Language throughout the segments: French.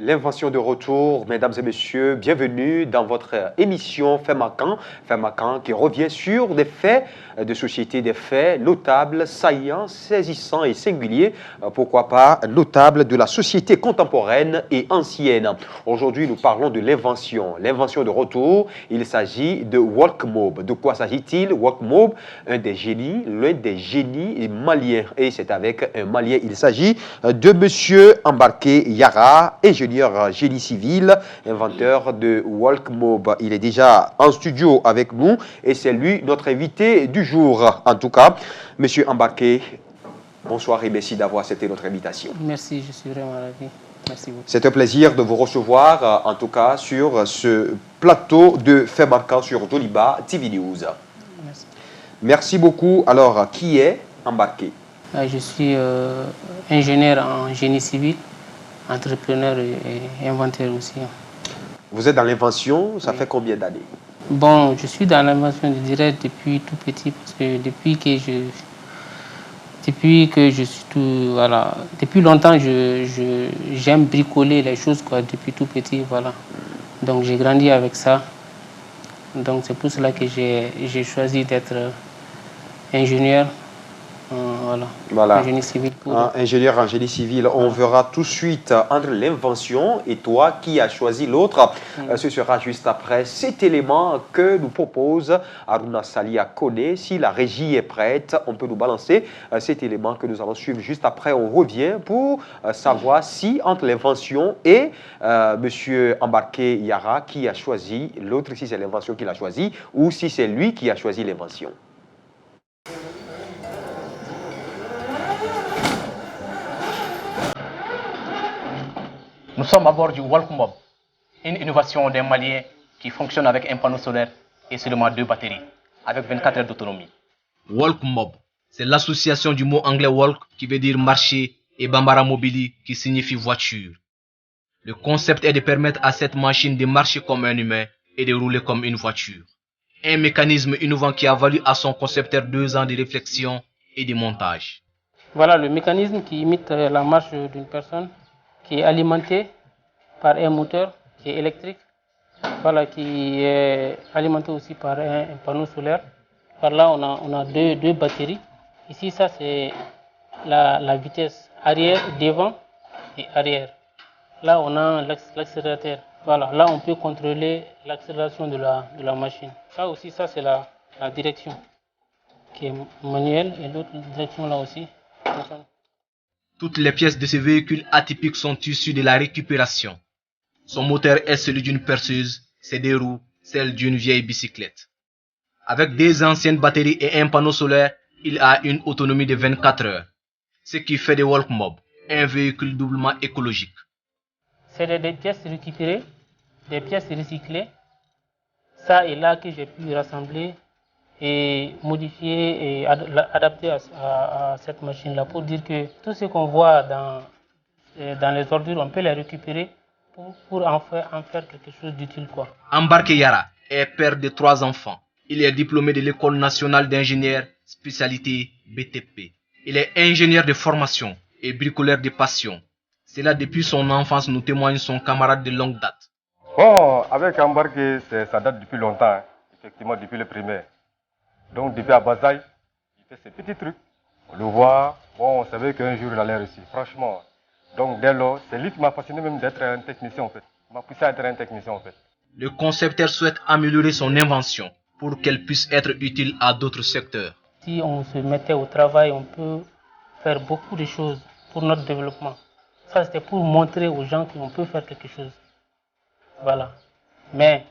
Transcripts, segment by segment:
L'invention de retour, mesdames et messieurs, bienvenue dans votre émission Fait marquant qui revient sur des faits de société, des faits notables, saillants, saisissants et singuliers, pourquoi pas notables de la société contemporaine et ancienne. Aujourd'hui, nous parlons de l'invention de retour. Il s'agit de Walkmob. De quoi s'agit-il? Walkmob, l'un des génies maliens. Et c'est avec un Malien. Il s'agit de monsieur Embarqué Yara, ingénieur génie civil, inventeur de Walkmob. Il est déjà en studio avec nous et c'est lui notre invité du jour. En tout cas, monsieur Embarqué, bonsoir et merci d'avoir accepté notre invitation. Merci, je suis vraiment ravi. Merci beaucoup. C'est un plaisir de vous recevoir, en tout cas, sur ce plateau de Faits marquants sur Doliba TV News. Merci. Merci beaucoup. Alors, qui est Embarqué? Je suis ingénieur en génie civil, entrepreneur et inventeur aussi. Vous êtes dans l'invention, ça Oui. fait combien d'années? Bon, je suis dans l'invention, je dirais, depuis tout petit, parce que depuis que je suis tout, voilà, depuis longtemps, j'aime bricoler les choses, quoi, depuis tout petit, voilà. Donc j'ai grandi avec ça. Donc c'est pour cela que j'ai choisi d'être ingénieur, Voilà. en génie civil. Ingénieur en génie civil, on verra tout de suite entre l'invention et toi qui as choisi l'autre. Ce sera juste après cet élément que nous propose Aruna Salia Kone. Si la régie est prête, on peut nous balancer cet élément que nous allons suivre juste après. On revient pour savoir si entre l'invention et monsieur Embarqué Yara qui a choisi l'autre, si c'est l'invention qu'il a choisi ou si c'est lui qui a choisi l'invention. Nous sommes à bord du Walkmob, une innovation des Maliens qui fonctionne avec un panneau solaire et seulement 2 batteries, avec 24 heures d'autonomie. Walkmob, c'est l'association du mot anglais walk qui veut dire marcher et Bambara Mobili qui signifie voiture. Le concept est de permettre à cette machine de marcher comme un humain et de rouler comme une voiture. Un mécanisme innovant qui a valu à son concepteur 2 ans de réflexion et de montage. Voilà le mécanisme qui imite la marche d'une personne, qui est alimenté par un moteur qui est électrique, voilà, qui est alimenté aussi par un panneau solaire. Par là, on a deux batteries. Ici, ça c'est la vitesse arrière, devant et arrière. Là, on a l'accélérateur. Voilà, là, on peut contrôler l'accélération de la machine. Ça aussi, ça c'est la direction qui est manuelle et l'autre direction là aussi. Toutes les pièces de ce véhicule atypique sont issues de la récupération. Son moteur est celui d'une perceuse, ses 2 roues, celle d'une vieille bicyclette. Avec 2 anciennes batteries et un panneau solaire, il a une autonomie de 24 heures, ce qui fait de Walkmob un véhicule doublement écologique. C'est des pièces récupérées, des pièces recyclées, ça et là que j'ai pu rassembler et modifier et adapter à cette machine-là pour dire que tout ce qu'on voit dans les ordures, on peut les récupérer pour en faire quelque chose d'utile, quoi. Embarqué Yara est père de 3 enfants. Il est diplômé de l'école nationale d'ingénieurs, spécialité BTP. Il est ingénieur de formation et bricoleur de passion. C'est là depuis son enfance nous témoigne son camarade de longue date. Bon, avec Embarqué, ça date depuis longtemps, hein. Effectivement depuis le primaire. Donc depuis à Bazaï, il fait ses petits trucs. On le voit, bon, on savait qu'un jour il allait réussir, franchement. Donc dès lors, c'est lui qui m'a fasciné même d'être un technicien en fait. Il m'a poussé à être un technicien en fait. Le concepteur souhaite améliorer son invention pour qu'elle puisse être utile à d'autres secteurs. Si on se mettait au travail, on peut faire beaucoup de choses pour notre développement. Ça, c'était pour montrer aux gens qu'on peut faire quelque chose. Voilà. Mais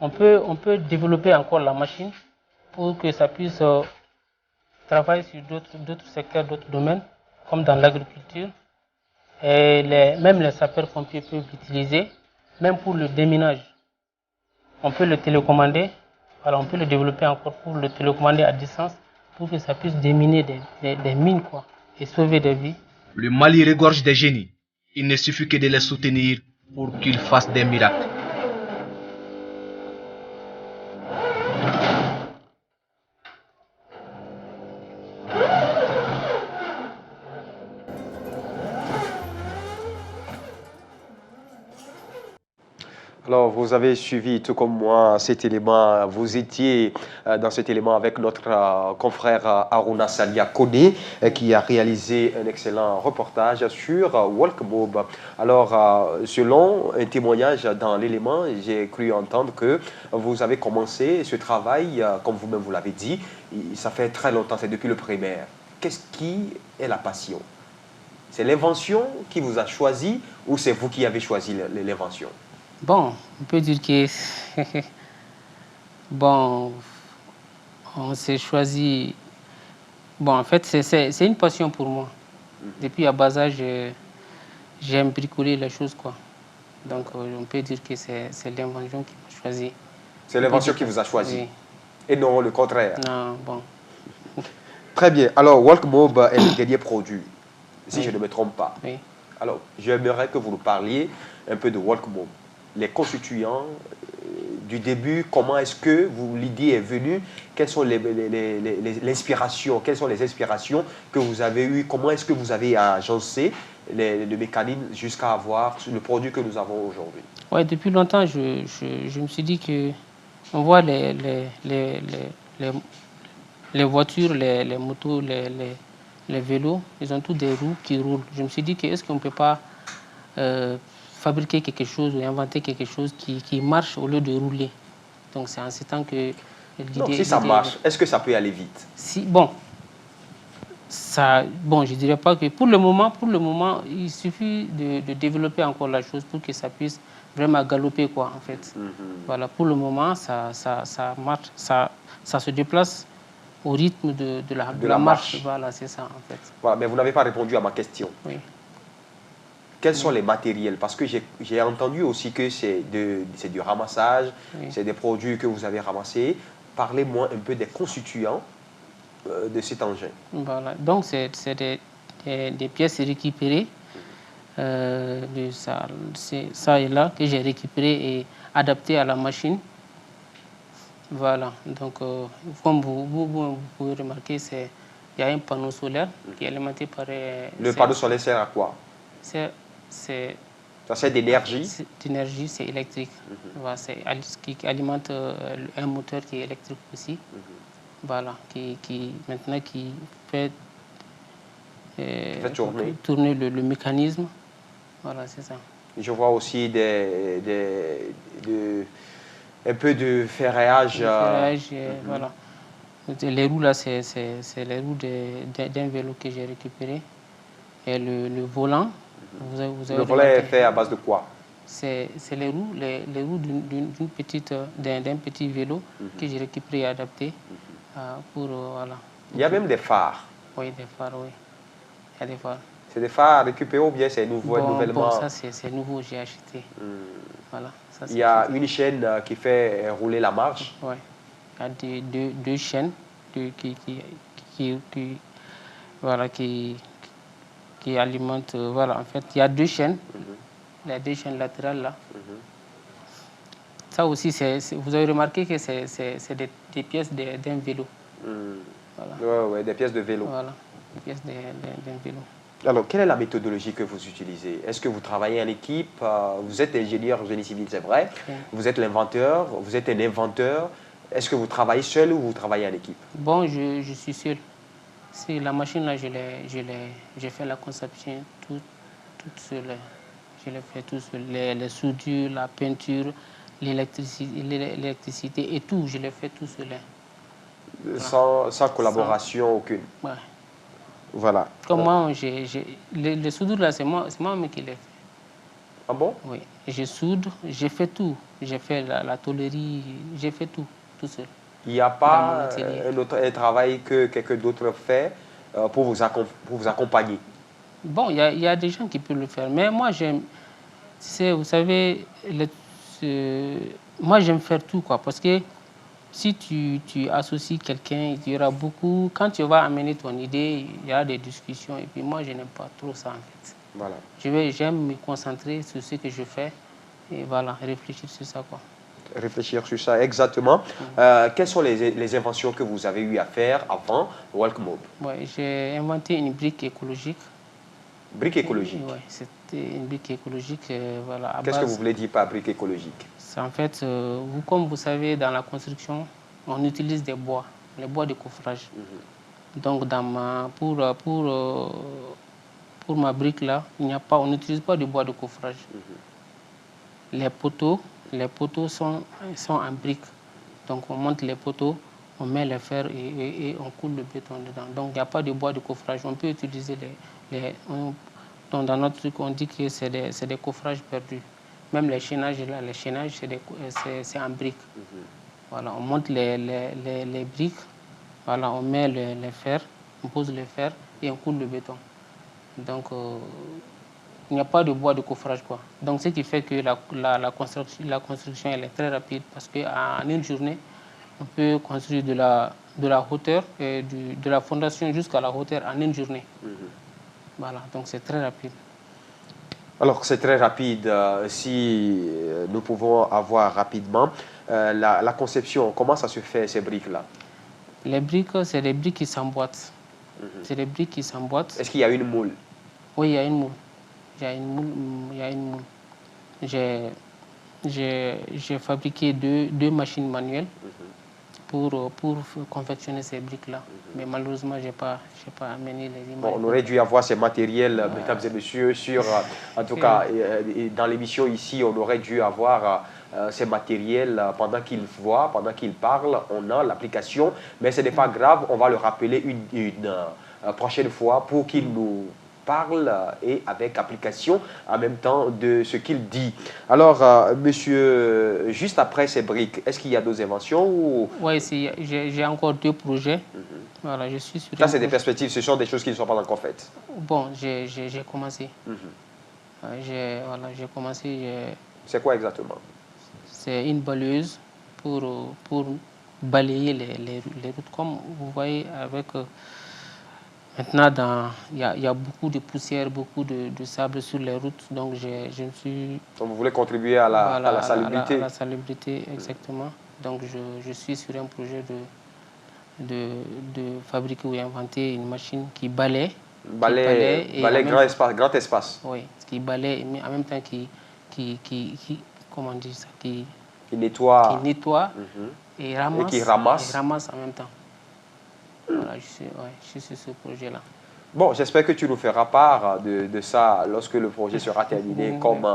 on peut développer encore la machine pour que ça puisse travailler sur d'autres secteurs, d'autres domaines, comme dans l'agriculture. Et même les sapeurs-pompiers peuvent l'utiliser, même pour le déminage. On peut le télécommander, voilà, on peut le développer encore pour le télécommander à distance, pour que ça puisse déminer des mines, quoi, et sauver des vies. Le Mali regorge des génies. Il ne suffit que de les soutenir pour qu'ils fassent des miracles. Alors, vous avez suivi, tout comme moi, cet élément. Vous étiez dans cet élément avec notre confrère Aruna Salia Kone, qui a réalisé un excellent reportage sur Walkmob. Alors, selon un témoignage dans l'élément, j'ai cru entendre que vous avez commencé ce travail, comme vous-même vous l'avez dit, ça fait très longtemps, c'est depuis le primaire. Qu'est-ce qui est la passion? C'est l'invention qui vous a choisi ou c'est vous qui avez choisi l'invention? Bon, on peut dire que bon, on s'est choisi. Bon, en fait, c'est une passion pour moi. Depuis à bas âge, j'aime bricoler les choses, quoi. Donc, on peut dire que c'est l'invention qui m'a choisi. C'est l'invention qui vous a choisi, oui. Et non le contraire. Non, bon. Très bien. Alors, Walkmob est le dernier produit, si je ne me trompe pas. Oui. Alors, j'aimerais que vous nous parliez un peu de Walkmob, les constituants du début, comment est-ce que l'idée est venue, quelles sont l'inspiration, quelles sont les inspirations que vous avez eues, comment est-ce que vous avez agencé le mécanisme jusqu'à avoir le produit que nous avons aujourd'hui? Ouais, depuis longtemps, je me suis dit que on voit les voitures, les motos, les vélos, ils ont tous des roues qui roulent. Je me suis dit que est-ce qu'on ne peut pas fabriquer quelque chose ou inventer quelque chose qui marche au lieu de rouler. Donc c'est en ce temps que l'idée... Donc si ça marche, est-ce que ça peut aller vite? Si, bon, je ne dirais pas que pour le moment, il suffit de développer encore la chose pour que ça puisse vraiment galoper, quoi, en fait. Voilà, pour le moment, ça marche, ça se déplace au rythme de la marche. Voilà, c'est ça, en fait. Voilà, mais vous n'avez pas répondu à ma question. Oui. Quels sont les matériels? Parce que j'ai entendu aussi que c'est du ramassage, c'est des produits que vous avez ramassés. Parlez-moi un peu des constituants de cet engin. Voilà, donc c'est des pièces récupérées, ça et là, que j'ai récupéré et adapté à la machine. Voilà, donc comme vous pouvez remarquer, il y a un panneau solaire qui est alimenté par... Le panneau solaire sert à quoi? Ça sert d'énergie? D'énergie, c'est électrique. Voilà, qui alimente un moteur qui est électrique aussi. Voilà, qui fait tourner le mécanisme. Voilà, c'est ça. Je vois aussi un peu de ferraillage. Voilà. Les roues, là, c'est les roues d'un vélo que j'ai récupéré. Et le volant, vous avez le volant est fait à base de quoi? C'est les roues d'un petit vélo que j'ai récupéré et adapté pour, voilà. Il y a même des phares. Oui, des phares, oui. Il y a des phares. C'est des phares récupérés ou bien c'est nouvellement? Bon, ça c'est nouveau, j'ai acheté. Voilà, ça, il y a une chaîne qui fait rouler la marche. Oui, il y a deux chaînes qui alimentent. Voilà, en fait, il y a deux chaînes. Les deux chaînes latérales là. Ça aussi, vous avez remarqué que c'est des pièces d'un vélo. Voilà. Ouais, des pièces de vélo. Voilà, des pièces d'un vélo. Alors, quelle est la méthodologie que vous utilisez? Est-ce que vous travaillez en équipe? Vous êtes ingénieur en génie civil, c'est vrai. Vous êtes l'inventeur, vous êtes un inventeur. Est-ce que vous travaillez seul ou vous travaillez en équipe? Bon, je suis seul. C'est la machine là, j'ai fait la conception toute seule. Je l'ai fait tout seul. Les soudures, la peinture, l'électricité et tout, je l'ai fait tout seul. Sans collaboration aucune. Ouais. Voilà. Comme moi, les soudures là, c'est moi qui les fais. Ah bon? Oui. Je soude, j'ai fait tout. J'ai fait la tôlerie, j'ai fait tout seul. Il n'y a pas un travail que quelqu'un d'autre fait pour vous accompagner? Bon, il y a des gens qui peuvent le faire, mais moi j'aime, vous savez, moi j'aime faire tout, quoi, parce que si tu associes quelqu'un, il y aura beaucoup, quand tu vas amener ton idée, il y a des discussions, et puis moi je n'aime pas trop ça en fait. Voilà. J'aime me concentrer sur ce que je fais, et voilà, réfléchir sur ça, quoi. Réfléchir sur ça, exactement. Quelles sont les inventions que vous avez eu à faire avant Walkmob? Ouais, j'ai inventé une brique écologique. Brique écologique. Oui, c'était une brique écologique. Voilà, Qu'est-ce que vous voulez dire par brique écologique? C'est en fait, comme vous savez, dans la construction, on utilise des bois, les bois de coffrage. Donc, pour ma brique là, on n'utilise pas de bois de coffrage. Les poteaux sont en brique. Donc, on monte les poteaux, on met les fers et on coule le béton dedans. Donc, il n'y a pas de bois de coffrage. On peut utiliser donc, dans notre truc, on dit que c'est des coffrages perdus. Même les chaînages, là, c'est en briques. Voilà, on monte les briques, voilà, on met les fers, on pose les fers et on coule le béton. Donc, il n'y a pas de bois de coffrage, quoi. Donc, ce qui fait que la construction elle est très rapide parce qu'en une journée, on peut construire de la hauteur, de la fondation jusqu'à la hauteur en une journée. Voilà, donc c'est très rapide. Alors, c'est très rapide. Si nous pouvons avoir rapidement la conception, comment ça se fait, ces briques-là? Les briques, c'est des briques qui s'emboîtent. C'est des briques qui s'emboîtent. Est-ce qu'il y a une moule? Oui, il y a une moule. Il y a une moule. J'ai fabriqué deux machines manuelles pour confectionner ces briques-là. Mais malheureusement, je n'ai pas amené les images. Bon, on aurait dû avoir ces matériels, mesdames et messieurs, en tout cas, dans l'émission ici, on aurait dû avoir ces matériels pendant qu'il voit, pendant qu'il parle, on a l'application, mais ce n'est pas grave, on va le rappeler une prochaine fois pour qu'il nous parle et avec application en même temps de ce qu'il dit. Alors, monsieur, juste après ces briques, est-ce qu'il y a d'autres inventions ou... Oui, j'ai encore 2 projets. Voilà, je suis sur Ça, c'est des perspectives, ce sont des choses qui ne sont pas encore faites. Bon, j'ai commencé. J'ai commencé. C'est quoi exactement? C'est une balayeuse pour balayer les routes. Comme vous voyez, avec maintenant, il y a beaucoup de poussière, beaucoup de sable sur les routes. Donc, je me suis... Donc, vous voulez contribuer à la salubrité? À la salubrité, exactement. Donc, je suis sur un projet de fabriquer ou inventer une machine qui balaie. Balaie grand espace. Oui, qui balaie, mais en même temps comment on dit ça, qui nettoie, et ramasse, qui ramasse. Et ramasse en même temps. Voilà, je suis sur ce projet-là. Bon, j'espère que tu nous feras part de ça lorsque le projet sera terminé, comme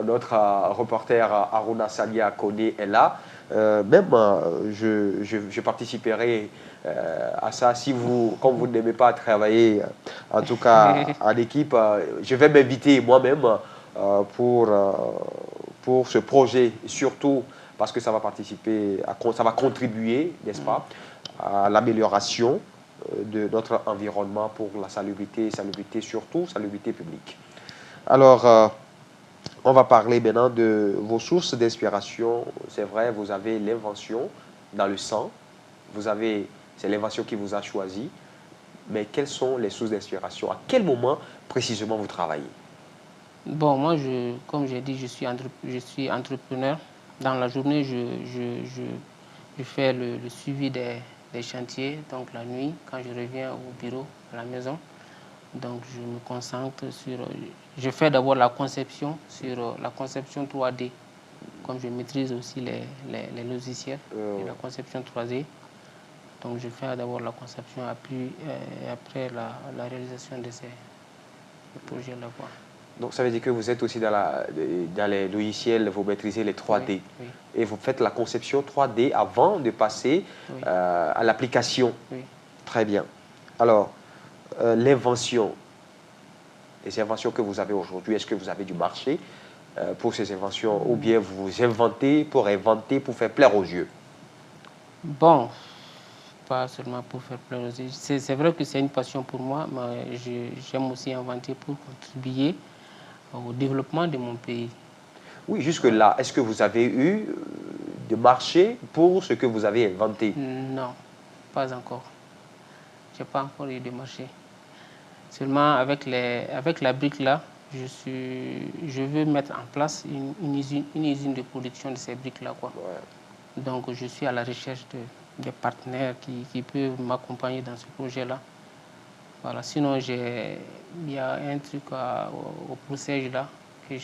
notre reporter Aruna Salia Kone est là. Je participerai à ça. Si vous, comme vous n'aimez pas travailler, en tout cas en équipe, je vais m'inviter moi-même pour ce projet, surtout parce que ça va participer, ça va contribuer, n'est-ce pas, à l'amélioration de notre environnement pour la salubrité surtout, salubrité publique. Alors, on va parler maintenant de vos sources d'inspiration. C'est vrai, vous avez l'invention dans le sang, c'est l'invention qui vous a choisi, mais quelles sont les sources d'inspiration? À quel moment précisément vous travaillez? Bon, moi, comme j'ai dit, je suis entrepreneur. Dans la journée, je fais le suivi des chantiers, donc la nuit, quand je reviens au bureau, à la maison. Donc, je me concentre sur... Je fais d'abord la conception, sur la conception 3D. Comme je maîtrise aussi les logiciels de la conception 3D. Donc, je fais d'abord la conception, et après la réalisation de ces projets-là. Donc, ça veut dire que vous êtes aussi dans les logiciels, vous maîtrisez les 3D. Oui. Et vous faites la conception 3D avant de passer à l'application. Oui. Très bien. Alors, l'invention, les inventions que vous avez aujourd'hui, est-ce que vous avez du marché pour ces inventions ou bien vous inventez, pour faire plaire aux yeux? Bon, pas seulement pour faire plaire aux yeux. C'est vrai que c'est une passion pour moi, mais j'aime aussi inventer pour contribuer au développement de mon pays. Oui, jusque-là, est-ce que vous avez eu de marché pour ce que vous avez inventé? Non, pas encore. Je n'ai pas encore eu de marché. Seulement avec la brique là, je veux mettre en place une usine de production de ces briques là. Donc je suis à la recherche de partenaires qui peuvent m'accompagner dans ce projet là. Voilà, sinon, il y a un truc au Poussège là, que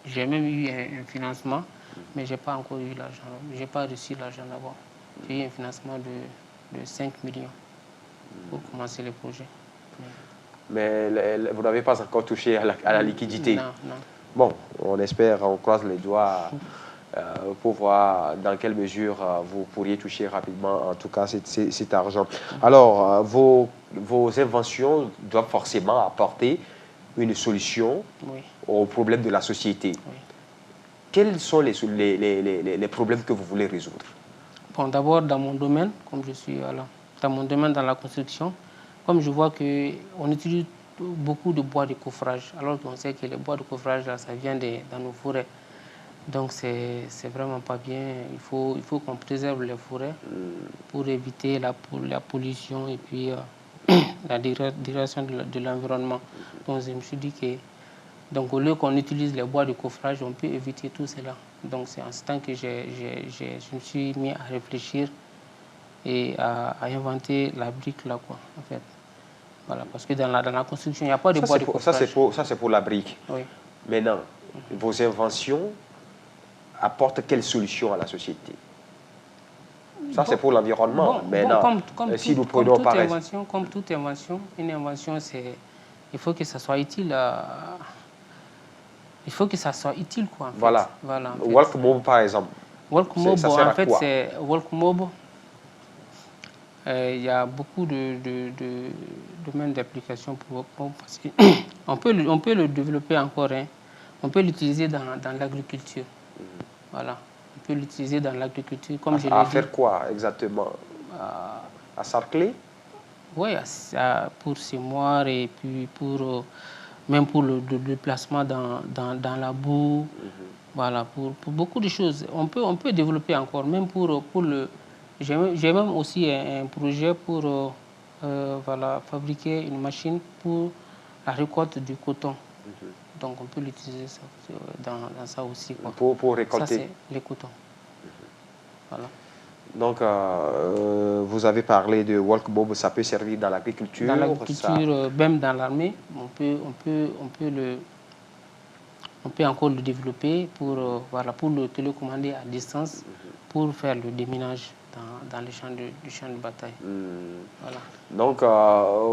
j'ai même eu un financement, mais je n'ai pas encore eu l'argent. Je n'ai pas reçu l'argent d'abord. J'ai eu un financement de 5 millions pour commencer le projet. Mais vous n'avez pas encore touché à la liquidité. Non, non. Bon, on espère, on croise les doigts pour voir dans quelle mesure vous pourriez toucher rapidement, en tout cas, cet argent. Alors, vos inventions doivent forcément apporter une solution aux problèmes de la société. Oui. Quels sont les problèmes que vous voulez résoudre? Bon, d'abord, dans mon domaine, comme je suis dans mon domaine dans la construction, comme je vois qu'on utilise beaucoup de bois de coffrage, alors qu'on sait que les bois de coffrage, là, ça vient dans nos forêts. Donc, c'est vraiment pas bien. Il faut qu'on préserve les forêts pour éviter la pollution et puis la dégradation de l'environnement. Donc, je me suis dit que, donc, au lieu qu'on utilise les bois de coffrage, on peut éviter tout cela. Donc, c'est en ce temps que je me suis mis à réfléchir et à inventer la brique là, quoi, en fait. Voilà, parce que dans la construction, il n'y a pas de bois de coffrage. Ça, c'est pour la brique. Oui. Maintenant, vos inventions apportent quelle solution à la société? Ça, c'est pour l'environnement. Maintenant, si nous prenons par exemple... Comme toute invention, une invention, il faut que ça soit utile. Il faut que ça soit utile, quoi. En fait. Voilà. En fait. Walkmob, par exemple. Walkmob, ça sert en à fait, quoi? c'est Walkmob. Il y a beaucoup de domaines d'application pour Walkmob parce qu'on peut le développer encore. Hein. On peut l'utiliser dans l'agriculture. Voilà. On peut l'utiliser dans l'agriculture, comme je l'ai dit. À faire quoi exactement? À sarcler? Oui, pour semoir et puis même pour le déplacement dans la boue. Voilà, pour beaucoup de choses. On peut développer encore, même pour le... J'ai même aussi un projet pour fabriquer une machine pour la récolte du coton. Donc on peut l'utiliser dans ça aussi. Quoi. Pour récolter? Ça, c'est le coton. Voilà. Donc, vous avez parlé de Walkmob, ça peut servir dans l'agriculture? Dans l'agriculture, même dans l'armée, on peut encore le développer pour le télécommander à distance, pour faire le déminage dans les champs de bataille. Voilà. Donc,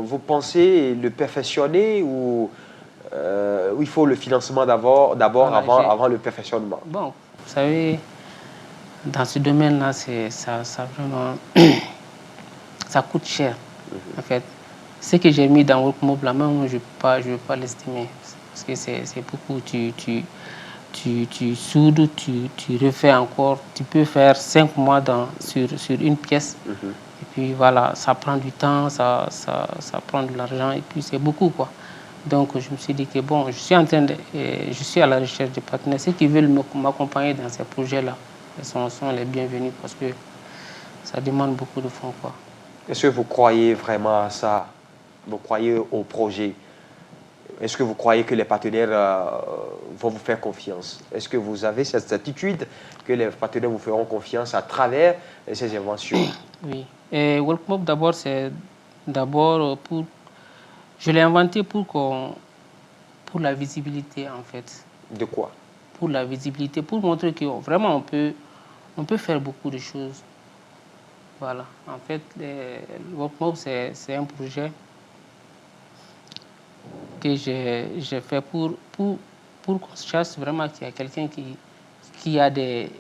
vous pensez le perfectionner ou il faut le financement d'abord avant le perfectionnement? Bon, vous savez, dans ce domaine-là, ça vraiment, ça coûte cher. En fait, ce que j'ai mis dans Walkmob, là, même je ne veux pas l'estimer. Parce que c'est beaucoup. Tu soudes, tu refais encore. Tu peux faire 5 mois sur une pièce. Et puis voilà, ça prend du temps, ça prend de l'argent. Et puis c'est beaucoup, quoi. Donc je me suis dit que bon, je suis à la recherche de partenaires. Ceux qui veulent m'accompagner dans ces projets-là sont les bienvenus parce que ça demande beaucoup de fonds, quoi. Est-ce que vous croyez vraiment à ça? Vous croyez au projet? Est-ce que vous croyez que les partenaires vont vous faire confiance? Est-ce que vous avez cette attitude que les partenaires vous feront confiance à travers ces inventions? Oui. Et Walkmob, d'abord, je l'ai inventé pour la visibilité, en fait. De quoi? Pour la visibilité, pour montrer que vraiment on peut faire beaucoup de choses. Voilà. En fait, Walkmob, c'est un projet que j'ai fait pour qu'on chasse vraiment qu'il y a quelqu'un qui a des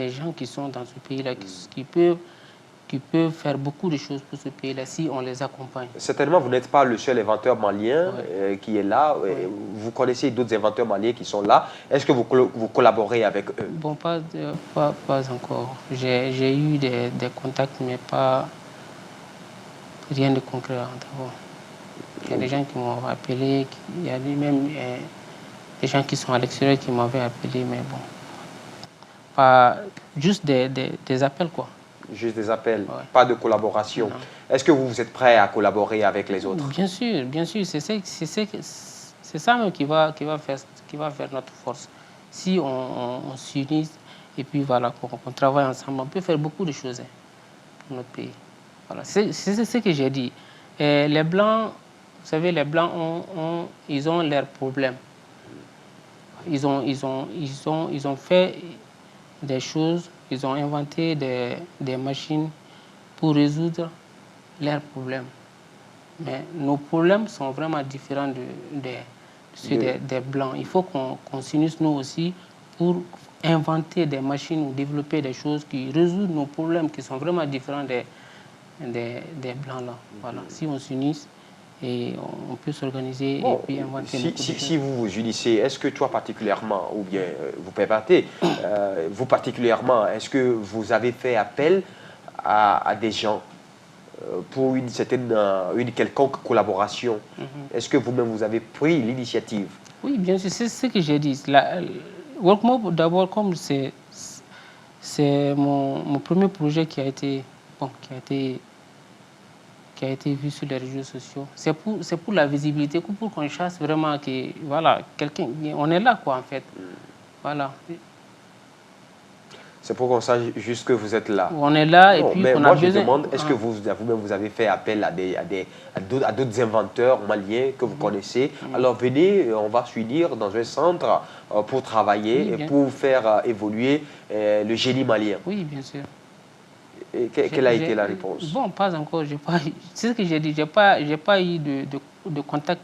gens qui sont dans ce pays-là, qui peuvent faire beaucoup de choses pour ce pays-là si on les accompagne. Certainement, vous n'êtes pas le seul inventeur malien qui est là. Vous connaissez d'autres inventeurs maliens qui sont là. Est-ce que vous collaborez avec eux? Bon, pas encore. J'ai eu des contacts, mais pas rien de concret d'abord. Il y a des gens qui m'ont appelé, il y a même des gens qui sont à l'extérieur qui m'avaient appelé, mais bon, pas juste des appels, quoi. Juste des appels, pas de collaboration. Est-ce que vous êtes prêt à collaborer avec les autres? Bien sûr, bien sûr. C'est ça même qui va faire notre force. Si on s'unit et puis voilà, qu'on travaille ensemble, on peut faire beaucoup de choses pour notre pays. Voilà, c'est ce que j'ai dit. Et les Blancs, vous savez, les Blancs, ils ont leurs problèmes. Ils ont fait des choses, ils ont inventé des machines pour résoudre leurs problèmes. Mais nos problèmes sont vraiment différents de ceux des Blancs. Il faut qu'on s'unisse nous aussi pour inventer des machines ou développer des choses qui résoudent nos problèmes qui sont vraiment différents des Blancs là. Voilà. Si on s'unisse et on peut s'organiser et puis inventer beaucoup de choses. Si vous vous unissez, est-ce que toi particulièrement, ou bien vous permettez, vous particulièrement, est-ce que vous avez fait appel à des gens pour une quelconque collaboration? Est-ce que vous-même vous avez pris l'initiative? Oui, bien sûr, c'est ce que j'ai dit. WorkMob, d'abord, comme c'est mon premier projet qui a été vu sur les réseaux sociaux. C'est pour la visibilité, pour qu'on chasse vraiment que, voilà, quelqu'un, on est là, quoi, en fait. Voilà. C'est pour qu'on sache juste que vous êtes là. On est là et puis mais on moi, a je besoin... demande, est-ce que vous-même vous avez fait appel à d'autres inventeurs maliens que vous connaissez? Alors venez, on va s'unir dans un centre pour travailler et pour faire évoluer le génie malien. Oui, bien sûr. Et quelle a été la réponse? Bon, pas encore. C'est ce que j'ai dit. J'ai pas eu de contact.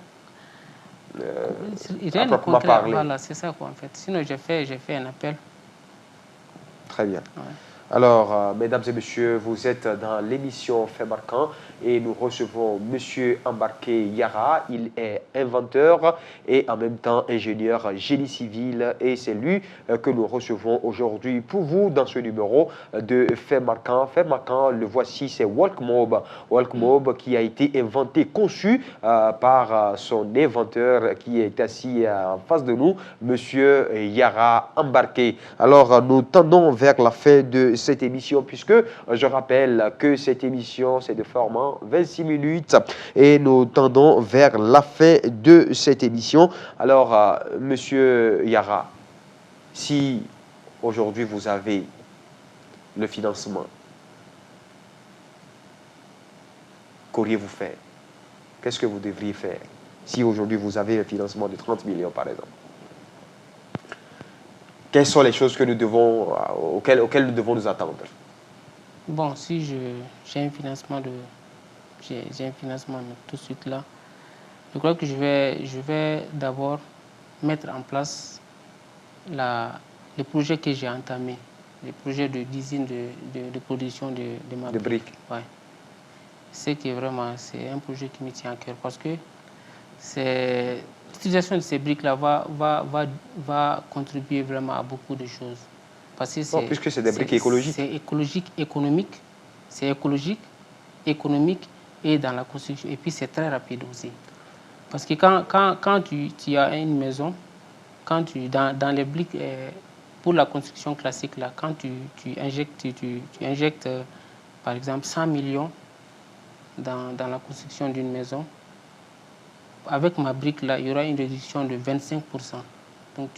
Rien de concret. Voilà, c'est ça, quoi, en fait. Sinon, j'ai fait un appel. Très bien. Ouais. Alors, mesdames et messieurs, vous êtes dans l'émission Fait marquant et nous recevons Monsieur Embarqué Yara. Il est inventeur et en même temps ingénieur génie civil et c'est lui que nous recevons aujourd'hui pour vous dans ce numéro de Fait marquant. Fait marquant, le voici, c'est WalkMob. WalkMob qui a été inventé, conçu par son inventeur qui est assis en face de nous, Monsieur Yara Embarqué. Alors, nous tendons vers la fin de cette émission, puisque je rappelle que cette émission, c'est de format 26 minutes et nous tendons vers la fin de cette émission. Alors, Monsieur Yara, si aujourd'hui vous avez le financement, qu'auriez-vous fait? Qu'est-ce que vous devriez faire si aujourd'hui vous avez un financement de 30 millions, par exemple? Quelles sont les choses que auxquelles nous devons nous attendre? Bon, si j'ai un financement tout de suite là, je crois que je vais d'abord mettre en place les projets que j'ai entamés, les projets d'usine de production de ma briques. Ouais. C'est un projet qui me tient à cœur parce que l'utilisation de ces briques-là va contribuer vraiment à beaucoup de choses. Parce que puisque c'est des briques écologiques. C'est écologique, économique. C'est écologique, économique et dans la construction. Et puis c'est très rapide aussi. Parce que quand tu as une maison, dans les briques, pour la construction classique, là, quand tu injectes, par exemple, 100 millions dans la construction d'une maison, avec ma brique, là, il y aura une réduction de 25%. Donc,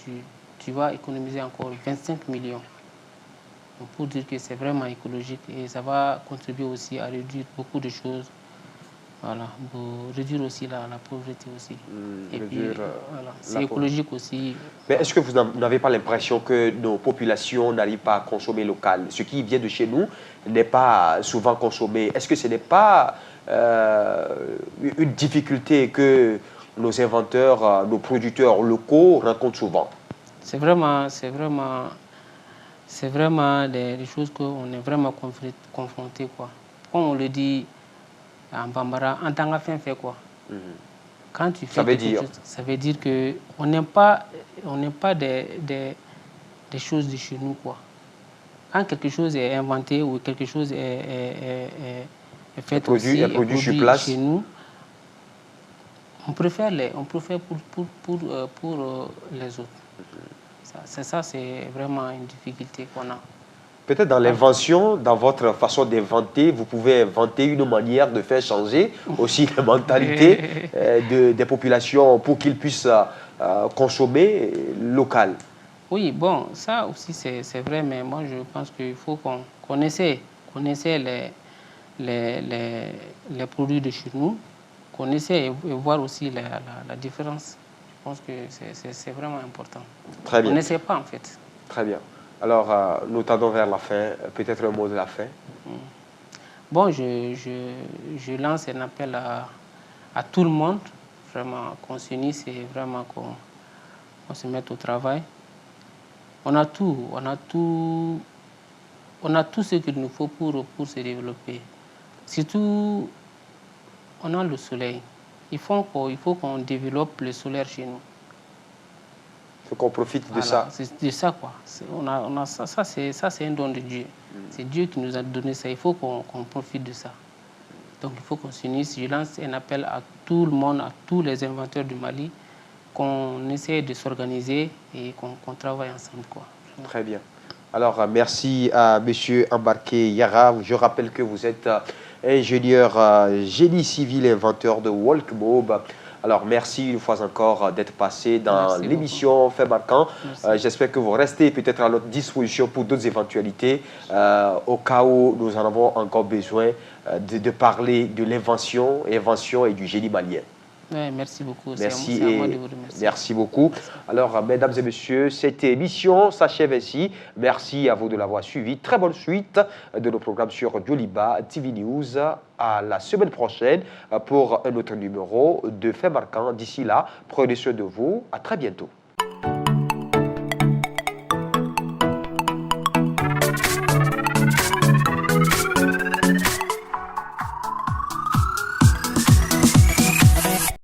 tu vas économiser encore 25 millions. Donc, pour dire que c'est vraiment écologique et ça va contribuer aussi à réduire beaucoup de choses. Voilà, pour réduire aussi la pauvreté aussi. Et puis, voilà, c'est écologique aussi. Mais est-ce que vous n'avez pas l'impression que nos populations n'arrivent pas à consommer local? Ce qui vient de chez nous n'est pas souvent consommé. Est-ce que ce n'est pas une difficulté que nos inventeurs, nos producteurs locaux rencontrent souvent? C'est vraiment des choses qu'on est vraiment confrontés, quoi. Comme on le dit en Bambara, en tant qu'affaire fait quoi. Quand tu fais ça veut dire que on n'aime pas des choses de chez nous, quoi. Quand quelque chose est inventé ou quelque chose est fait produit chez nous, on préfère pour les autres. C'est vraiment une difficulté qu'on a. Peut-être dans l'invention, dans votre façon d'inventer, vous pouvez inventer une manière de faire changer aussi les mentalités des populations pour qu'ils puissent consommer local. Oui, bon, ça aussi c'est vrai, mais moi je pense qu'il faut qu'on essaie les produits de chez nous, qu'on essaie et voir aussi la différence. Je pense que c'est vraiment important. Très bien. On n'essaie pas en fait. Très bien. Alors, nous tendons vers la fin. Peut-être un mot de la fin. Bon, je lance un appel à tout le monde, vraiment qu'on s'unisse et vraiment qu'on se mette au travail. On a tout ce qu'il nous faut pour se développer. Surtout, on a le soleil. Il faut qu'on développe le solaire chez nous. Il faut qu'on profite de Voilà, ça. c'est de ça, quoi. On a ça c'est un don de Dieu. C'est Dieu qui nous a donné ça. Il faut qu'on profite de ça. Donc il faut qu'on s'unisse. Je lance un appel à tout le monde, à tous les inventeurs du Mali, qu'on essaie de s'organiser et qu'on travaille ensemble, quoi. Très bien. Alors, merci à M. Embarqué Yara. Je rappelle que vous êtes ingénieur génie civil et inventeur de Walkmob. Alors, merci une fois encore d'être passé dans l'émission Fait Marquant. J'espère que vous restez peut-être à notre disposition pour d'autres éventualités, au cas où nous en avons encore besoin de parler de l'invention et du génie malien. Ouais, merci beaucoup. Merci à moi de vous remercier. Merci beaucoup. Alors, mesdames et messieurs, cette émission s'achève ainsi. Merci à vous de l'avoir suivi. Très bonne suite de nos programmes sur Joliba TV News. À la semaine prochaine pour un autre numéro de Fait Marquant. D'ici là, prenez soin de vous. À très bientôt.